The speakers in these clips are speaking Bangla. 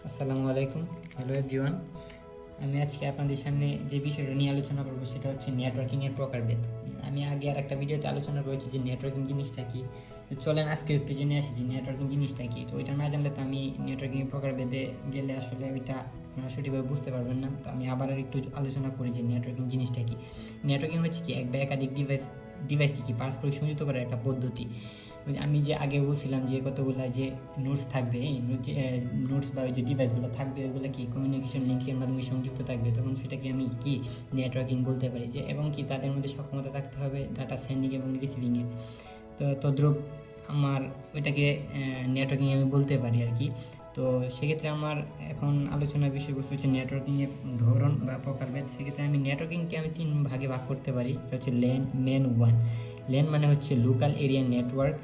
আসসালামু আলাইকুম। Hello everyone. আমি আজকে আপনাদের সামনে যে বিষয়টা নিয়ে আলোচনা করব সেটা হচ্ছে নেটওয়ার্কিংয়ের প্রকারভেদ। আমি আগে আর একটা ভিডিওতে আলোচনা করেছি যে নেটওয়ার্কিং জিনিসটা কী। তো চলেন আজকে একটু জেনে আসি যে নেটওয়ার্কিং জিনিসটা কী। তো ওইটা না জানলে তো আমি নেটওয়ার্কিংয়ের প্রকারভেদে গেলে আসলে ওইটা আপনারা সঠিকভাবে বুঝতে পারবেন না। তো আমি আবার আর একটু আলোচনা করি যে নেটওয়ার্কিং জিনিসটা কী। নেটওয়ার্কিং হচ্ছে কি এক বা একাধিক ডিভাইসকে কি পারস্পরিক সংযুক্ত করার একটা পদ্ধতি। আমি যে আগে বলছিলাম যে কতগুলো যে নোটস থাকবে, এই নোটস বা ওই যে ডিভাইসগুলো থাকবে ওইগুলো কি কমিউনিকেশন লিঙ্কের মাধ্যমে সংযুক্ত থাকবে, তখন সেটাকে আমি কি নেটওয়ার্কিং বলতে পারি। যে এবং কি তাদের মধ্যে সক্ষমতা থাকতে হবে ডাটা সেন্ডিং এবং রিসিভিংয়ের। তো তদ্রূপ আমার ওইটাকে নেটওয়ার্কিং আমি বলতে পারি আর কি। তো সেক্ষেত্রে আমার এখন আলোচনার বিষয়বস্তু হচ্ছে নেটওয়ার্কিংয়ের ধরন বা প্রকারভেদ। সেক্ষেত্রে আমি নেটওয়ার্কিংকে আমি 3 ভাগে ভাগ করতে পারি। এটা হচ্ছে ল্যান, ম্যান, ওয়ান। ল্যান মানে হচ্ছে লোকাল এরিয়া নেটওয়ার্ক,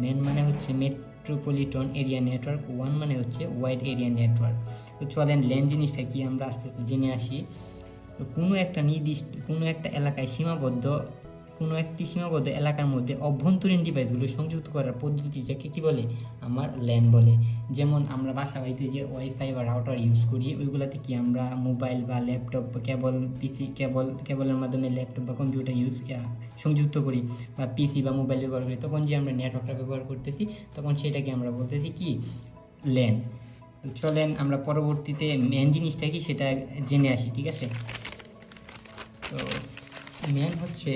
ম্যান মানে হচ্ছে মেট্রোপলিটন এরিয়া নেটওয়ার্ক, ওয়ান মানে হচ্ছে ওয়াইড এরিয়া নেটওয়ার্ক। তো চলেন ল্যান জিনিসটা কি আমরা আস্তে আস্তে জেনে আসি। তো কোনো একটা এলাকায় কোনো একটি সীমাবদ্ধ এলাকার মধ্যে অভ্যন্তরীণ ডিভাইসগুলো সংযুক্ত করার পদ্ধতি যাকে কী বলে, আমার ল্যান বলে। যেমন আমরা বাসা বাড়িতে যে ওয়াইফাই বা রাউটার ইউজ করি ওইগুলোতে কি আমরা মোবাইল বা ল্যাপটপ বা কেবলের মাধ্যমে ল্যাপটপ বা কম্পিউটার সংযুক্ত করি বা পিসি বা মোবাইল ব্যবহার করি, তখন যে আমরা নেটওয়ার্কটা ব্যবহার করতেছি তখন সেটাকে আমরা বলতেছি কি, ল্যান। চলেন আমরা পরবর্তীতে মেন জিনিসটা কি সেটা জেনে আসি, ঠিক আছে। তো মেন হচ্ছে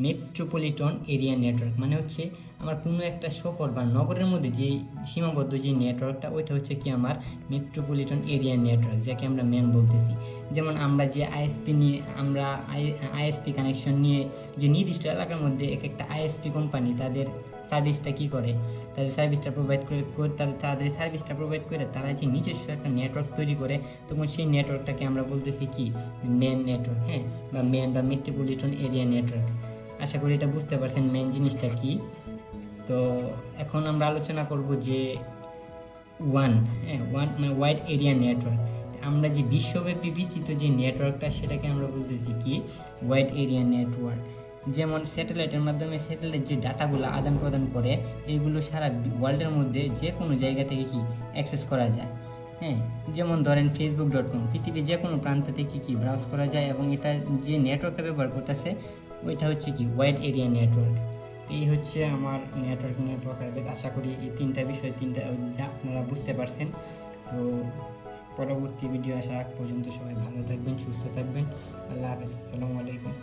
মেট্রোপলিটন এরিয়া নেটওয়ার্ক, মানে হচ্ছে আমার কোনো একটা শহর বা নগরের মধ্যে যে সীমাবদ্ধ যে নেটওয়ার্কটা ওইটা হচ্ছে কি আমার মেট্রোপলিটন এরিয়া নেটওয়ার্ক, যাকে আমরা মেন বলতেছি। যেমন আমরা যে আইএসপি কানেকশন নিয়ে যে নির্দিষ্ট এলাকার মধ্যে এক একটা আইএসপি কোম্পানি তাদের সার্ভিসটা কী করে, তাদের সার্ভিসটা প্রোভাইড করে তারা যে নিজস্ব একটা নেটওয়ার্ক তৈরি করে, তখন সেই নেটওয়ার্কটাকে আমরা বলতেছি কি, মেন নেটওয়ার্ক, হ্যাঁ, বা মেন বা মেট্রোপলিটন এরিয়া নেটওয়ার্ক। আশা করি এটা বুঝতে পারছেন মেন জিনিসটা কি। তো এখন আমরা আলোচনা করব যে ওয়ান, হ্যাঁ, ওয়ান মানে ওয়াইড এরিয়া নেটওয়ার্ক। আমরা যে বিশ্বব্যাপী বিস্তৃত যে নেটওয়ার্কটা সেটাকে আমরা বলতেছি কি, ওয়াইড এরিয়া নেটওয়ার্ক। যেমন স্যাটেলাইটের মাধ্যমে স্যাটেলাইট যে ডাটাগুলো আদান প্রদান করে এইগুলো সারা ওয়ার্ল্ডের মধ্যে যে কোনো জায়গা থেকে কি অ্যাক্সেস করা যায়। হ্যাঁ, যেমন ধরেন facebook.com, পৃথিবীর যে কোনো প্রান্ত থেকে কি ব্রাউজ করা যায়, এবং এটা যে নেটওয়ার্কটা ব্যবহার করতেছে ওইটা হচ্ছে কি ওয়াইড এরিয়া নেটওয়ার্ক। এই হচ্ছে আমার নেটওয়ার্কিংয়ের প্রকারভেদ। আশা করি এই তিনটা যা আপনারা বুঝতে পারছেন। তো পরবর্তী ভিডিও আসার আগ পর্যন্ত সবাই ভালো থাকবেন, সুস্থ থাকবেন। আল্লাহ হাফেজ, আসসালামু আলাইকুম।